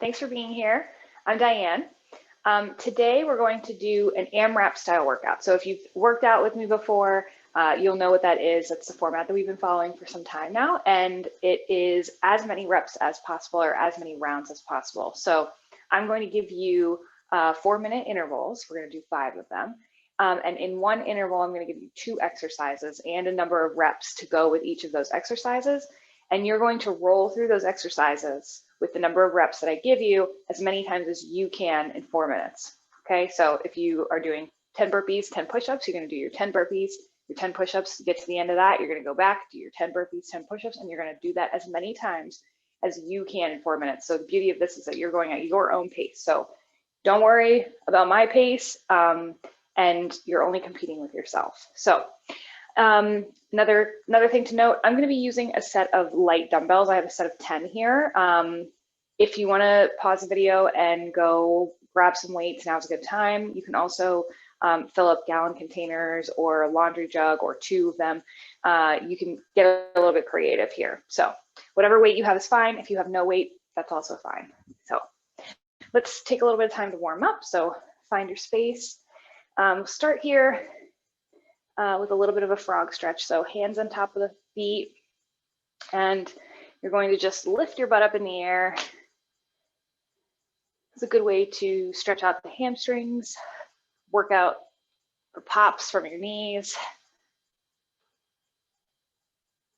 Thanks for being here. I'm Diane. Today we're going to do an AMRAP style workout. So if you've worked out with me before, you'll know what that is. That's the format that we've been following for some time now, and it is as many reps as possible or as many rounds as possible. So I'm going to give you 4-minute intervals. We're going to do 5 of them. And in one interval, I'm going to give you 2 exercises and a number of reps to go with each of those exercises. And you're going to roll through those exercises with the number of reps that I give you as many times as you can in 4 minutes. Okay, so if you are doing 10 burpees, 10 push-ups, you're going to do your 10 burpees, your 10 push-ups. Get to the end of that, you're going to go back, do your 10 burpees, 10 push-ups, and you're going to do that as many times as you can in 4 minutes. So the beauty of this is that you're going at your own pace. So don't worry about my pace, and you're only competing with yourself. So another thing to note, I'm going to be using a set of light dumbbells. I have a set of 10 here. If you want to pause the video and go grab some weights, now's a good time. You can also fill up gallon containers or a laundry jug or 2 of them. You can get a little bit creative here. So whatever weight you have is fine. If you have no weight, that's also fine. So let's take a little bit of time to warm up. So find your space. Start here with a little bit of a frog stretch. So hands on top of the feet, and you're going to just lift your butt up in the air. It's a good way to stretch out the hamstrings, work out the pops from your knees.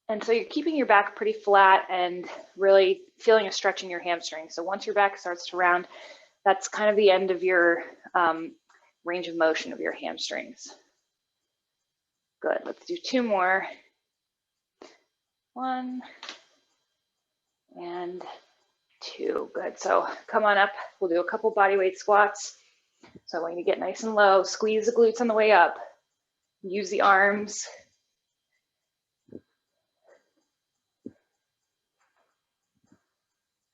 And so you're keeping your back pretty flat and really feeling a stretch in your hamstrings. So once your back starts to round, that's kind of the end of your range of motion of your hamstrings. Good, let's do 2 more. 1 and 2, good. So come on up, we'll do a couple bodyweight squats. So I want you to get nice and low, squeeze the glutes on the way up, use the arms.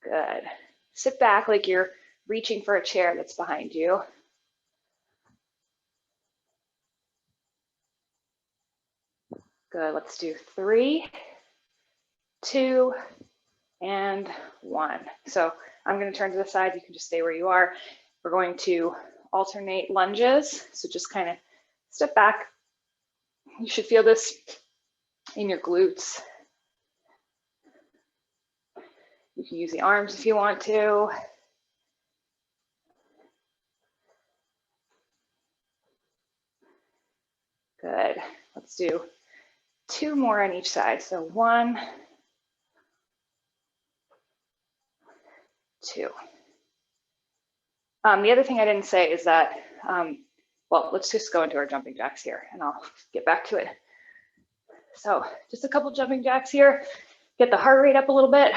Good. Sit back like you're reaching for a chair that's behind you. Good, let's do 3, 2, and 1. So I'm going to turn to the side. You can just stay where you are. We're going to alternate lunges. So just kind of step back. You should feel this in your glutes. You can use the arms if you want to. Good. Let's do 2 more on each side. So 1, 2. The other thing I didn't say is that, well, let's just go into our jumping jacks here and I'll get back to it. So just a couple jumping jacks here, get the heart rate up a little bit.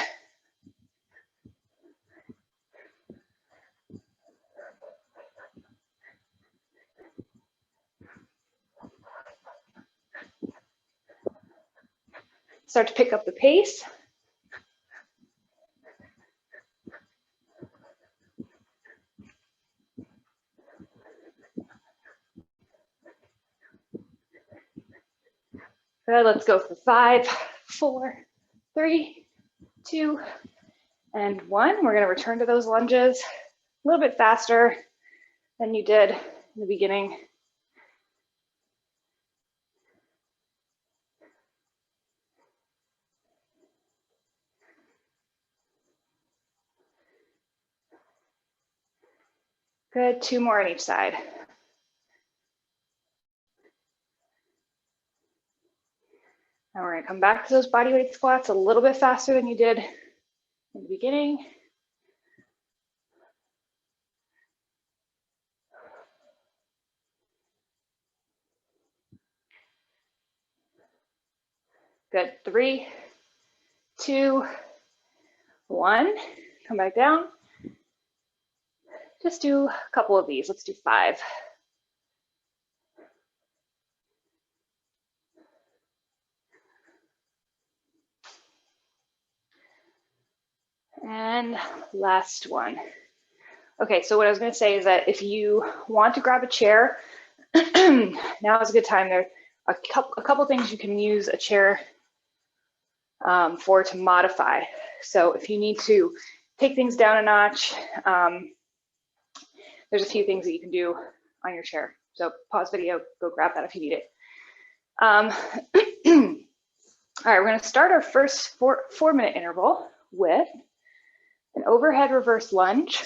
Start to pick up the pace. Good, let's go for 5, 4, 3, 2, and 1. We're going to return to those lunges a little bit faster than you did in the beginning. Good, 2 more on each side. Now we're going to come back to those bodyweight squats a little bit faster than you did in the beginning. Good, 3, 2, 1. Come back down. Just do a couple of these. Let's do 5. And last one. Okay, so what I was going to say is that if you want to grab a chair, now is a good time. There are a couple things you can use a chair for to modify. So if you need to take things down a notch, there's a few things that you can do on your chair. So pause video, go grab that if you need it. All right, we're gonna start our first 4-minute interval with an overhead reverse lunge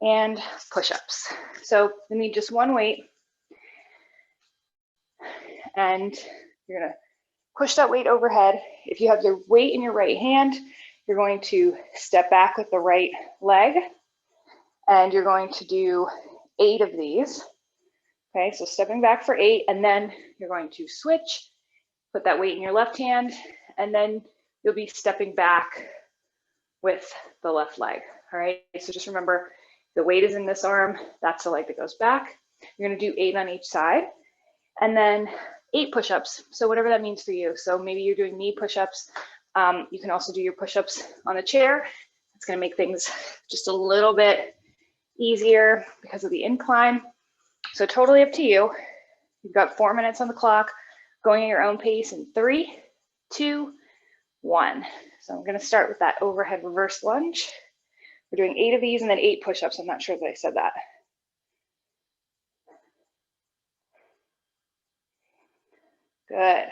and push-ups. So you need just one weight, and you're gonna push that weight overhead. If you have your weight in your right hand, you're going to step back with the right leg, and you're going to do 8 of these. Okay, so stepping back for 8, and then you're going to switch, put that weight in your left hand, and then you'll be stepping back with the left leg. All right, so just remember the weight is in this arm, that's the leg that goes back. You're gonna do 8 on each side, and then 8 push-ups. So whatever that means for you. So maybe you're doing knee push-ups. You can also do your push-ups on the chair. It's gonna make things just a little bit easier because of the incline. So totally up to you. You've got 4 minutes on the clock, going at your own pace in 3, 2, 1. So I'm gonna start with that overhead reverse lunge. We're doing 8 of these and then 8 push-ups. I'm not sure if I said that. Good.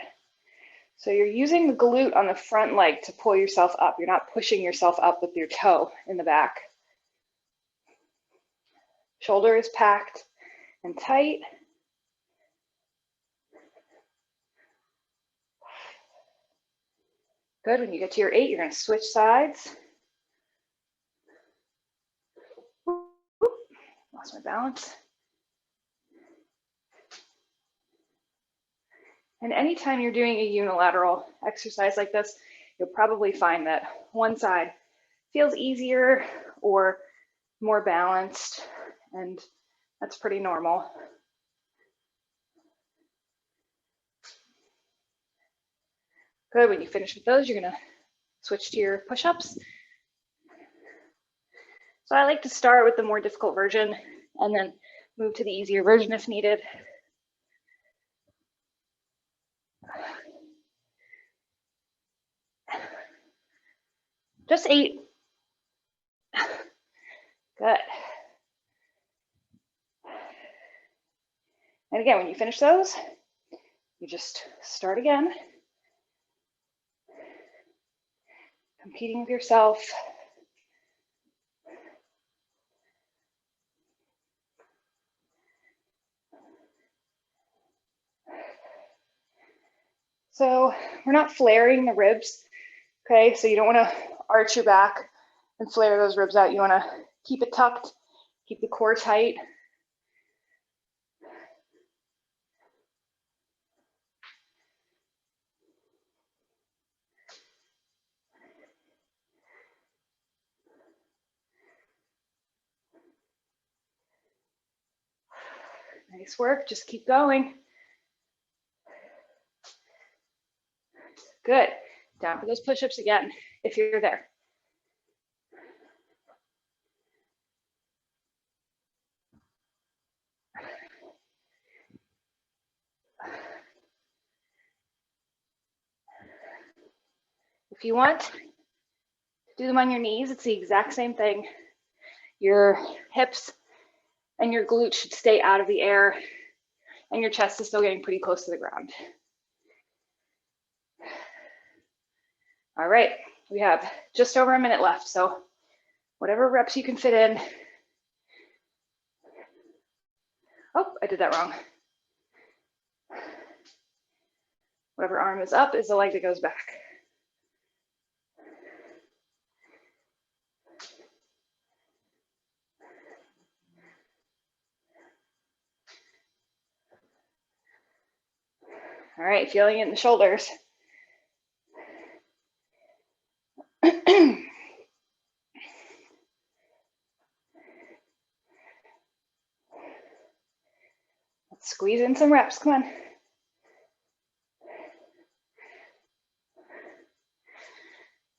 So you're using the glute on the front leg to pull yourself up. You're not pushing yourself up with your toe in the back. Shoulder is packed and tight. Good. When you get to your 8, you're going to switch sides. Lost my balance. And anytime you're doing a unilateral exercise like this, you'll probably find that one side feels easier or more balanced, and that's pretty normal. Good. When you finish with those, you're going to switch to your push-ups. So I like to start with the more difficult version and then move to the easier version if needed. Just 8. Good. And again, when you finish those, you just start again. Competing with yourself. So we're not flaring the ribs, okay? So you don't want to arch your back and flare those ribs out. You want to keep it tucked, keep the core tight. Nice work, just keep going. Good, down for those push-ups again, if you're there. If you want, do them on your knees, it's the exact same thing. Your hips and your glutes should stay out of the air, and your chest is still getting pretty close to the ground. All right, we have just over a minute left, so whatever reps you can fit in. Oh, I did that wrong. Whatever arm is up is the leg that goes back. All right, feeling it in the shoulders. Let's squeeze in some reps, come on.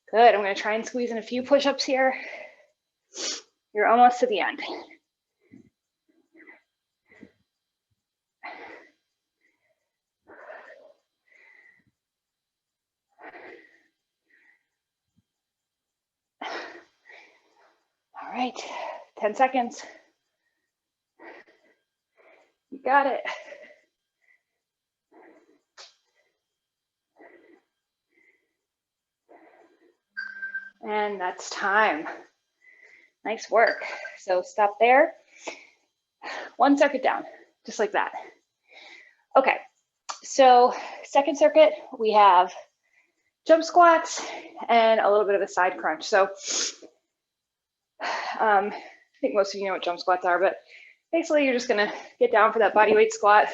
Good, I'm gonna try and squeeze in a few push-ups here. You're almost to the end. All right, 10 seconds. You got it. And that's time. Nice work. So stop there. One circuit down, just like that. Okay, so second circuit, we have jump squats and a little bit of a side crunch. So I think most of you know what jump squats are, but basically you're just gonna get down for that body weight squat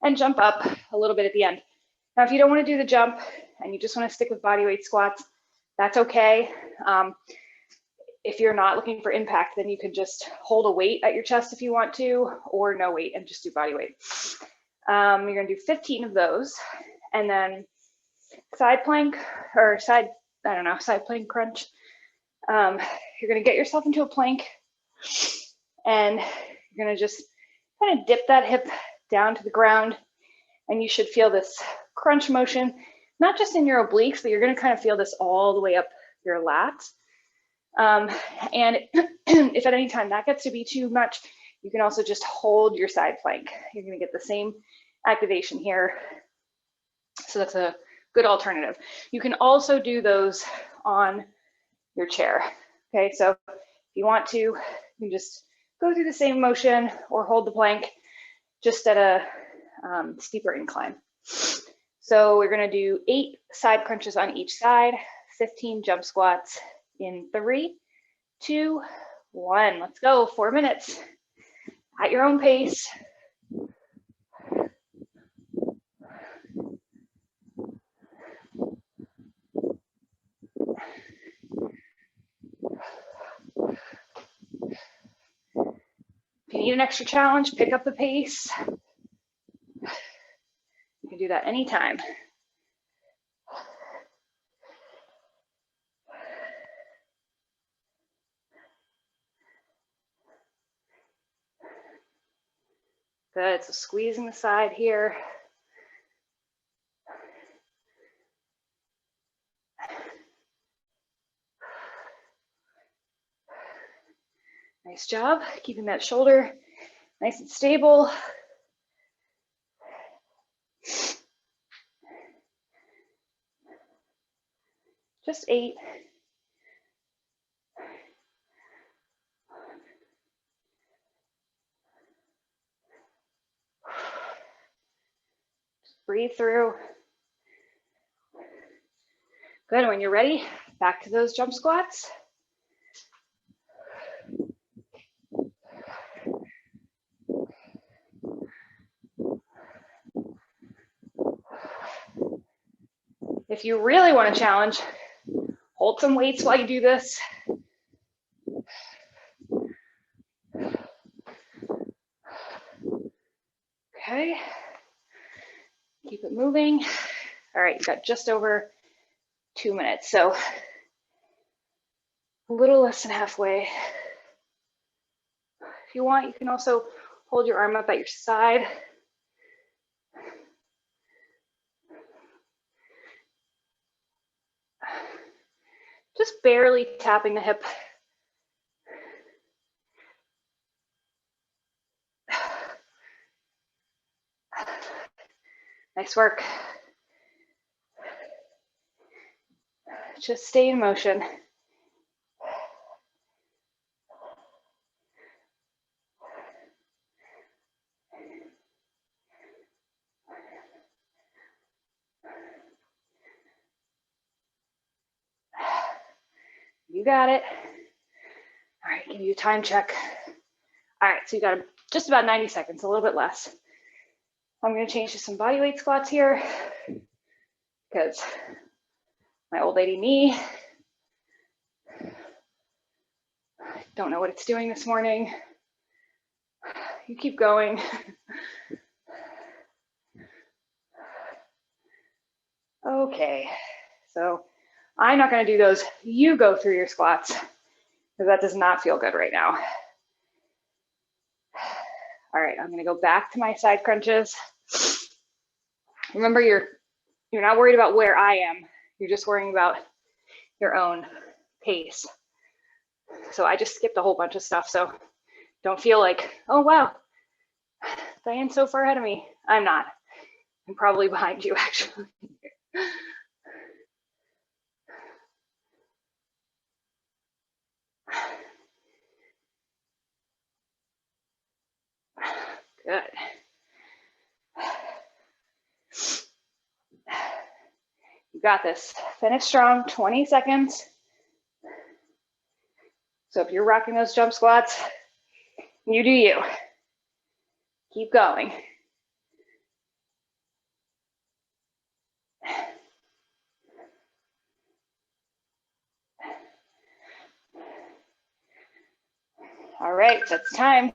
and jump up a little bit at the end. Now, if you don't wanna do the jump and you just wanna stick with body weight squats, that's okay. If you're not looking for impact, then you can just hold a weight at your chest if you want to, or no weight and just do body weight. You're gonna do 15 of those, and then side plank or side plank crunch. You're gonna get yourself into a plank, and you're gonna just kind of dip that hip down to the ground, and you should feel this crunch motion, not just in your obliques, but you're gonna kind of feel this all the way up your lats. And if at any time that gets to be too much, you can also just hold your side plank. You're gonna get the same activation here. So that's a good alternative. You can also do those on your chair. Okay, so if you want to, you can just go through the same motion or hold the plank just at a steeper incline. So we're gonna do 8 side crunches on each side, 15 jump squats in 3, 2, 1. Let's go, 4 minutes at your own pace. If you need an extra challenge, pick up the pace. You can do that anytime. Good, so squeezing the side here. Nice job, keeping that shoulder nice and stable. Just 8. Just breathe through. Good, when you're ready, back to those jump squats. If you really want to challenge, hold some weights while you do this. Okay, keep it moving. All right, you've got just over 2 minutes, so a little less than halfway. If you want, you can also hold your arm up at your side. Just barely tapping the hip. Nice work. Just stay in motion. You got it. All right, give you a time check. All right, so you got just about 90 seconds, a little bit less. I'm gonna change to some body weight squats here because my old lady knee, don't know what it's doing this morning. You keep going. Okay, so I'm not gonna do those. You go through your squats because that does not feel good right now. All right, I'm gonna go back to my side crunches. Remember, you're not worried about where I am. You're just worrying about your own pace. So I just skipped a whole bunch of stuff. So don't feel like, oh, wow, Diane's so far ahead of me. I'm not. I'm probably behind you, actually. Good. You got this. Finish strong, 20 seconds. So if you're rocking those jump squats, you do you. Keep going. All right, that's time.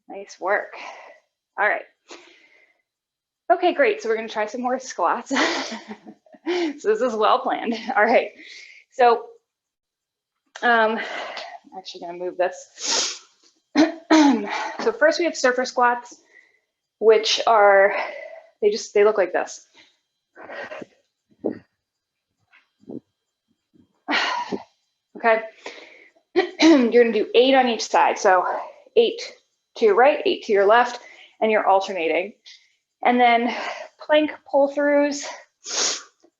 Nice work. All right. Okay, great. So we're going to try some more squats. So this is well planned. All right. So I'm actually going to move this. So first we have surfer squats, which are, they look like this. Okay. You're going to do 8 on each side. So 8 to your right, 8 to your left, and you're alternating. And then plank pull-throughs.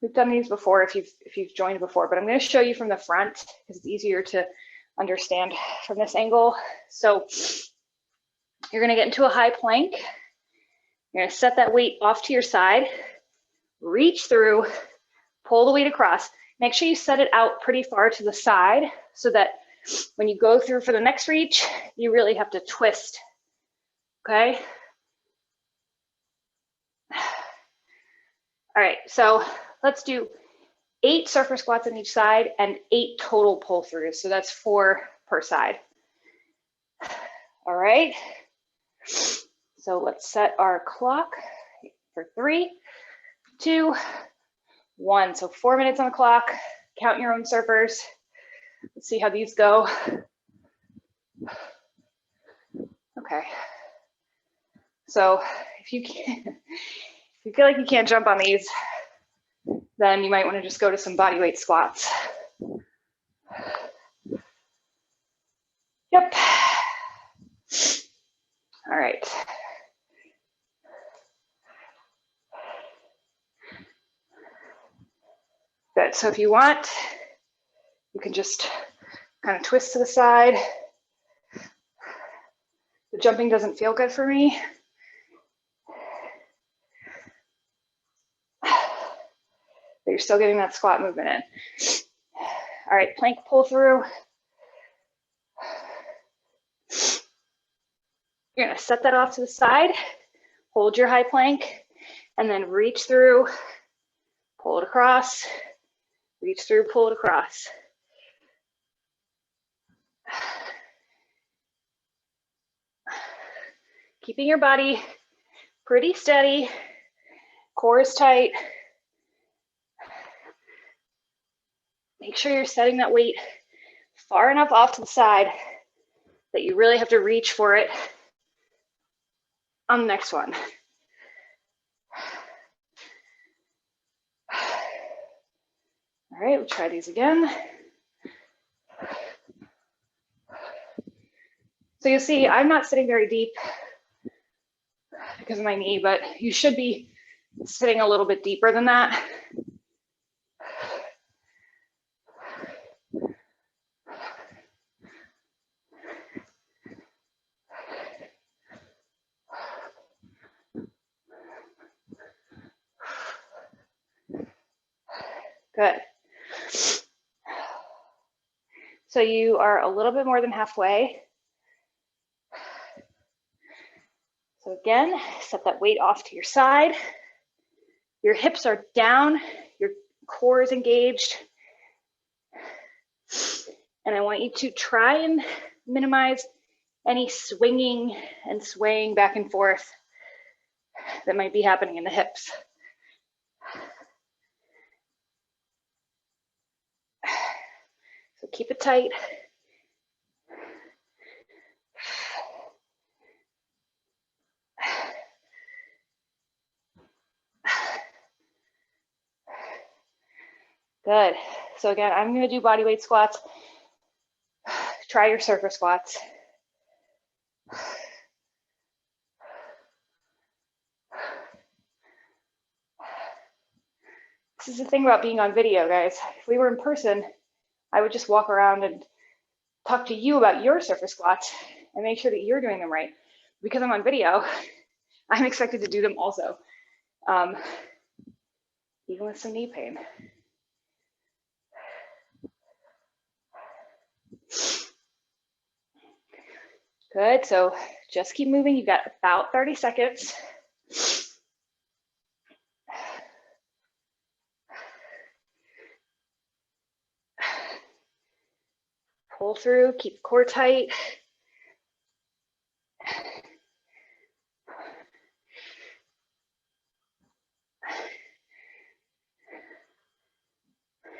We've done these before if you've joined before, but I'm going to show you from the front because it's easier to understand from this angle. So you're going to get into a high plank. You're going to set that weight off to your side, reach through, pull the weight across. Make sure you set it out pretty far to the side so that when you go through for the next reach, you really have to twist. Okay. All right, so let's do 8 surfer squats on each side and 8 total pull throughs. So that's 4 per side. All right. So let's set our clock for 3, 2, 1. So 4 minutes on the clock. Count your own surfers. Let's see how these go. Okay. So if you feel like you can't jump on these, then you might want to just go to some bodyweight squats. Yep. All right. Good. So if you want, you can just kind of twist to the side. The jumping doesn't feel good for me. But you're still getting that squat movement in. All right, plank pull through. You're gonna set that off to the side, hold your high plank, and then reach through, pull it across, reach through, pull it across. Keeping your body pretty steady, core is tight. Make sure you're setting that weight far enough off to the side that you really have to reach for it on the next one. All right, we'll try these again. So you'll see I'm not sitting very deep because of my knee, but you should be sitting a little bit deeper than that. Good. So you are a little bit more than halfway. So again, set that weight off to your side. Your hips are down, your core is engaged. And I want you to try and minimize any swinging and swaying back and forth that might be happening in the hips. So keep it tight. Good. So again, I'm going to do bodyweight squats. try your surface squats. This is the thing about being on video, guys. If we were in person, I would just walk around and talk to you about your surface squats and make sure that you're doing them right. Because I'm on video, I'm expected to do them also, even with some knee pain. Good, so just keep moving. You've got about 30 seconds. Pull through, keep the core tight.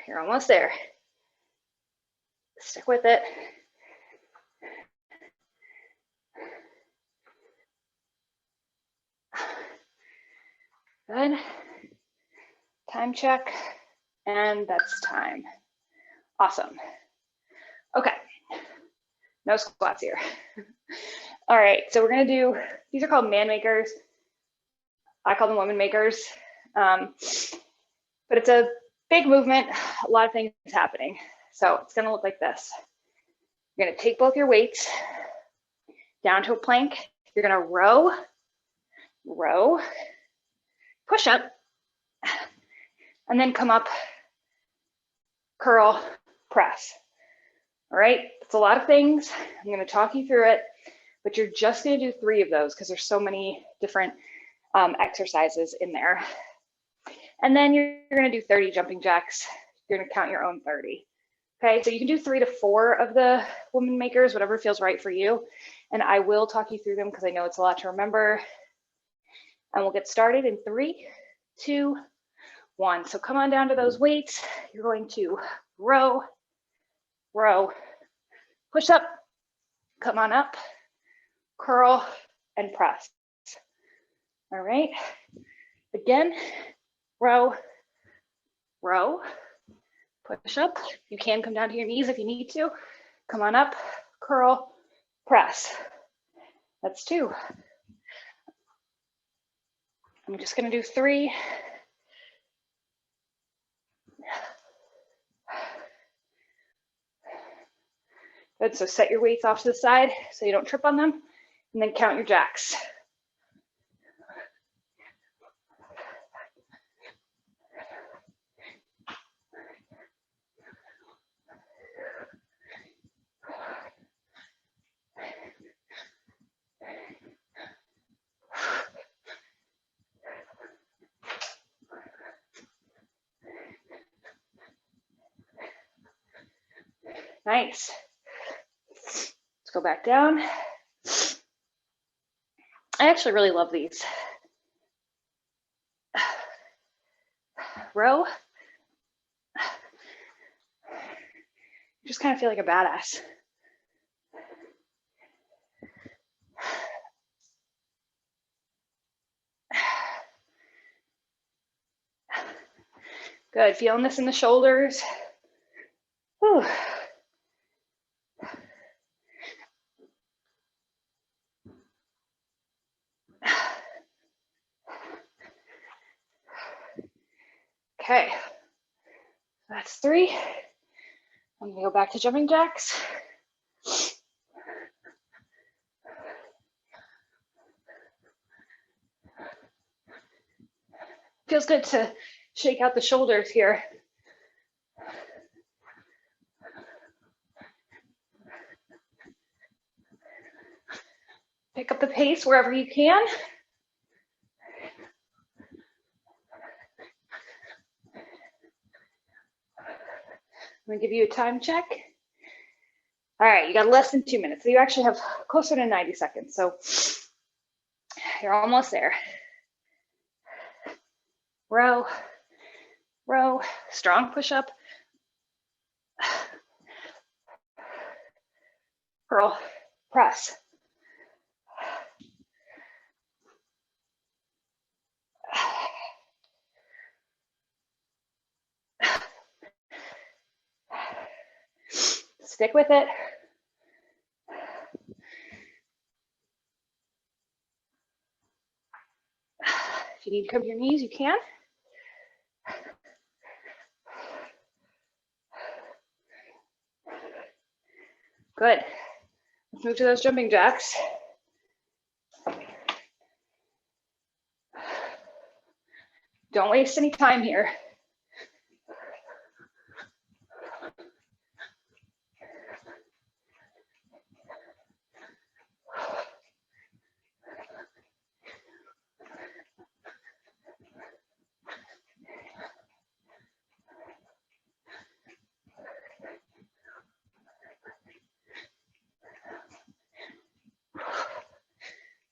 You're almost there. Stick with it. Good. Time check, and that's time. Awesome. Okay, no squats here. All right, so we're gonna do, these are called man makers. I call them woman makers. But it's a big movement, a lot of things happening. So it's gonna look like this. You're gonna take both your weights down to a plank. You're gonna row, row, push up, and then come up, curl, press. All right, it's a lot of things. I'm gonna talk you through it, but you're just gonna do 3 of those because there's so many different exercises in there. And then you're gonna do 30 jumping jacks. You're gonna count your own 30. Okay, so you can do 3 to 4 of the woman makers, whatever feels right for you. And I will talk you through them because I know it's a lot to remember. And we'll get started in 3, 2, 1. So come on down to those weights. You're going to row, row, push up, come on up, curl, and press. All right, again, row, row, push up. You can come down to your knees if you need to. Come on up, curl, press. That's 2. I'm just gonna do 3. Good, so set your weights off to the side so you don't trip on them, and then count your jacks. Nice. Let's go back down. I actually really love these. Row. Just kind of feel like a badass. Good, feeling this in the shoulders. Whew. Okay, that's 3. I'm gonna go back to jumping jacks. Feels good to shake out the shoulders here. Pick up the pace wherever you can. I'm gonna give you a time check. All right, you got less than 2 minutes. So you actually have closer to 90 seconds. So you're almost there. Row, row, strong push up. Curl, press. Stick with it. If you need to cover your knees, you can. Good. Let's move to those jumping jacks. Don't waste any time here.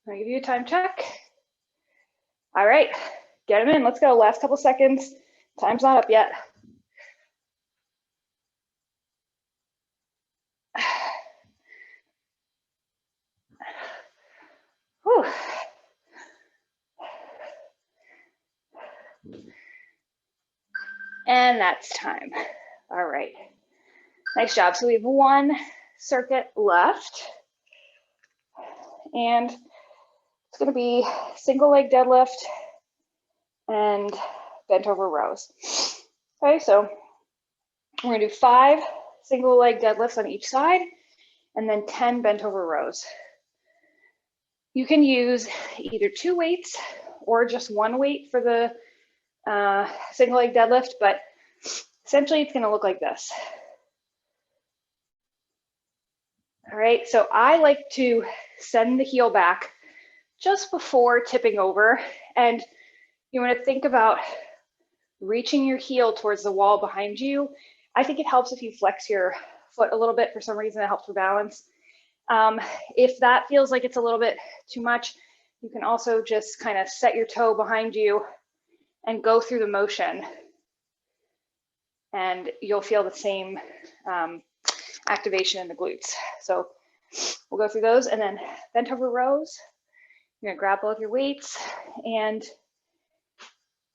I'll give you a time check. All right, get them in. Let's go. Last couple seconds. Time's not up yet. Whew. And that's time. All right. Nice job. So we have one circuit left. And it's going to be single leg deadlift and bent over rows. Okay, so we're going to do 5 single leg deadlifts on each side and then 10 bent over rows. You can use either 2 weights or just 1 weight for the single leg deadlift, but essentially it's going to look like this. All right, so I like to send the heel back just before tipping over, and you want to think about reaching your heel towards the wall behind you. I think it helps if you flex your foot a little bit. For some reason, it helps for balance. If that feels like it's a little bit too much, you can also just kind of set your toe behind you and go through the motion, and you'll feel the same activation in the glutes. So we'll go through those, and then bent over rows. You're gonna grab both your weights and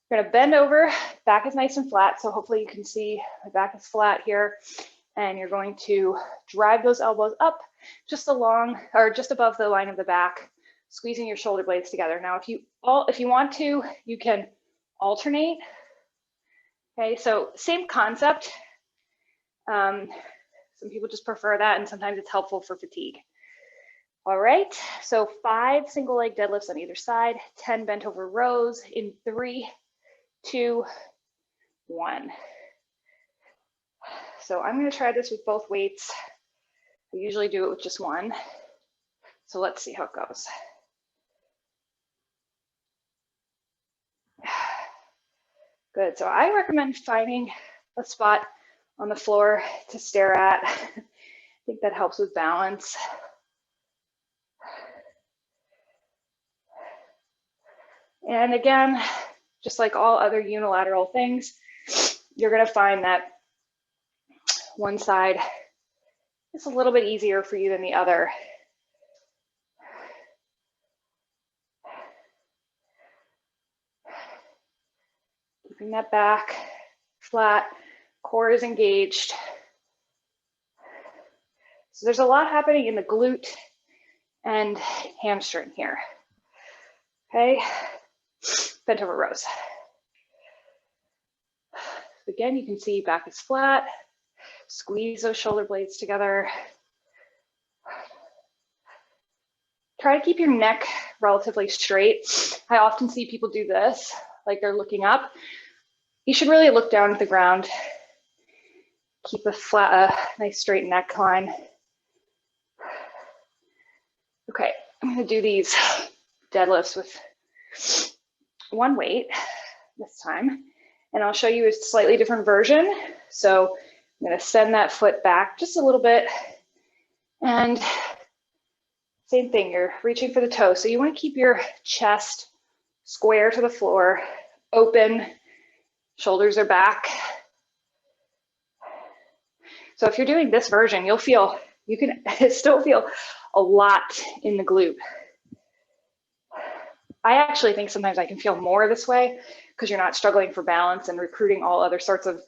you're gonna bend over. Back is nice and flat, so hopefully you can see my back is flat here. And you're going to drive those elbows up just along or just above the line of the back, squeezing your shoulder blades together. Now, if you want to, you can alternate. Okay, so same concept. Some people just prefer that, and sometimes it's helpful for fatigue. All right, so 5 single leg deadlifts on either side, 10 bent over rows in 3, 2, 1. So I'm going to try this with both weights. I usually do it with just 1. So let's see how it goes. Good, so I recommend finding a spot on the floor to stare at. I think that helps with balance. And again, just like all other unilateral things, you're going to find that one side is a little bit easier for you than the other. Keeping that back flat, core is engaged. So there's a lot happening in the glute and hamstring here. Okay, bent over rows. Again, you can see back is flat. Squeeze those shoulder blades together. Try to keep your neck relatively straight. I often see people do this, like they're looking up. You should really look down at the ground. Keep a flat, nice straight neckline. Okay, I'm gonna do these deadlifts with 1 weight this time, and I'll show you a slightly different version. So I'm gonna send that foot back just a little bit, and same thing, you're reaching for the toe. So you wanna keep your chest square to the floor, open, shoulders are back. So if you're doing this version, you can still feel a lot in the glute. I actually think sometimes I can feel more this way because you're not struggling for balance and recruiting all other sorts of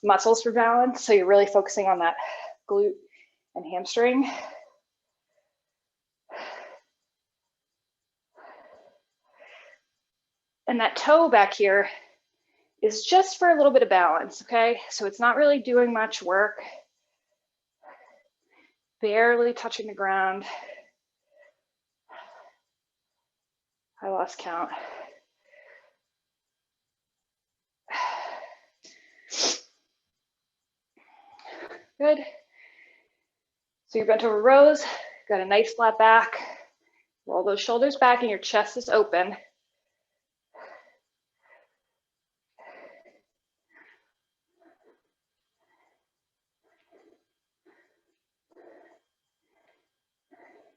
muscles for balance. So you're really focusing on that glute and hamstring. And that toe back here is just for a little bit of balance, okay? So it's not really doing much work, barely touching the ground. I lost count. Good. So you're bent over rows, got a nice flat back. Roll those shoulders back and your chest is open.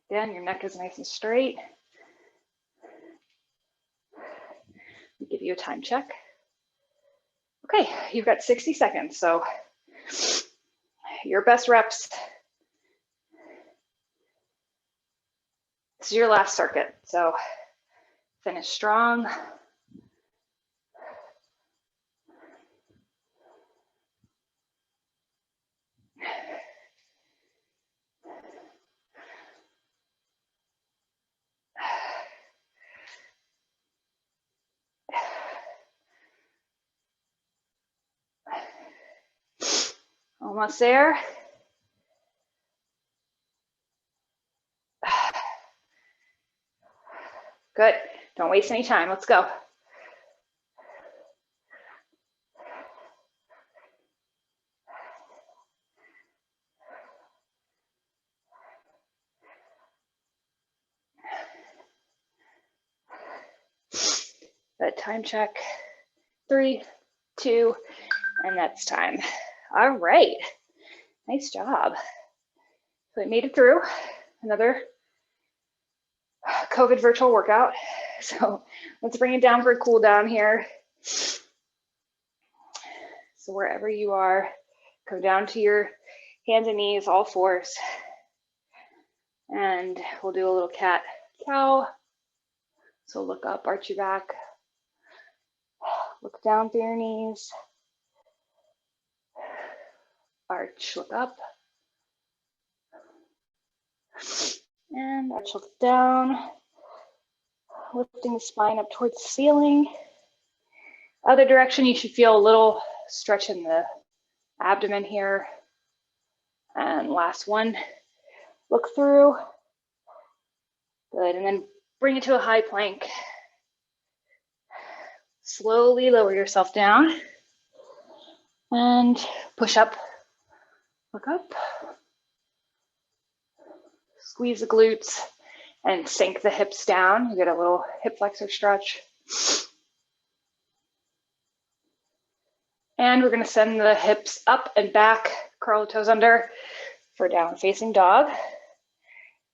Again, your neck is nice and straight. I'll give you a time check. Okay, you've got 60 seconds, so your best reps. This is your last circuit, so finish strong. Almost there. Good. Don't waste any time. Let's go. Good. Time check. 3, 2, and that's time. All right. Nice job. So we made it through another COVID virtual workout. So let's bring it down for a cool down here. So wherever you are, come down to your hands and knees, all fours. And we'll do a little cat cow. So look up, arch your back. Look down through your knees. Arch, look up. And arch, look down. Lifting the spine up towards the ceiling. Other direction, you should feel a little stretch in the abdomen here. And last one, look through. Good, and then bring it to a high plank. Slowly lower yourself down and push up, look up. Squeeze the glutes and sink the hips down. You get a little hip flexor stretch. And we're going to send the hips up and back, curl the toes under for down facing dog.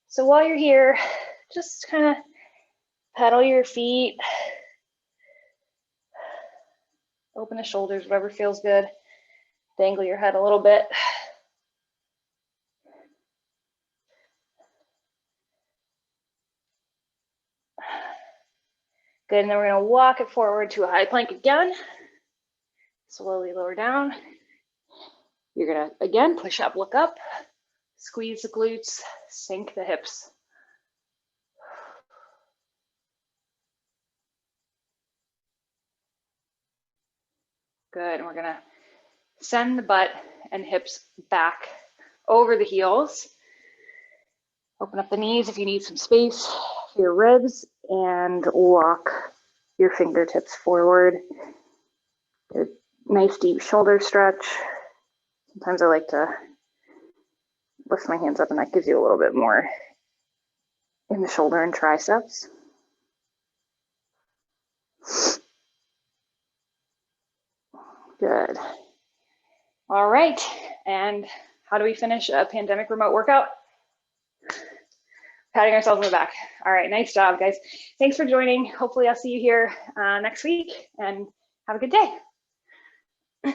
So while you're here, just kind of pedal your feet, open the shoulders, whatever feels good. Dangle your head a little bit. Good, and then we're going to walk it forward to a high plank again. Slowly lower down. You're going to, again, push up, look up, squeeze the glutes, sink the hips. Good, and we're going to send the butt and hips back over the heels. Open up the knees if you need some space for your ribs and walk your fingertips forward. Get a nice deep shoulder stretch. Sometimes I like to lift my hands up and that gives you a little bit more in the shoulder and triceps. Good. All right, and how do we finish a pandemic remote workout? Patting ourselves on the back. All right, nice job, guys. Thanks for joining. Hopefully I'll see you here next week and have a good day.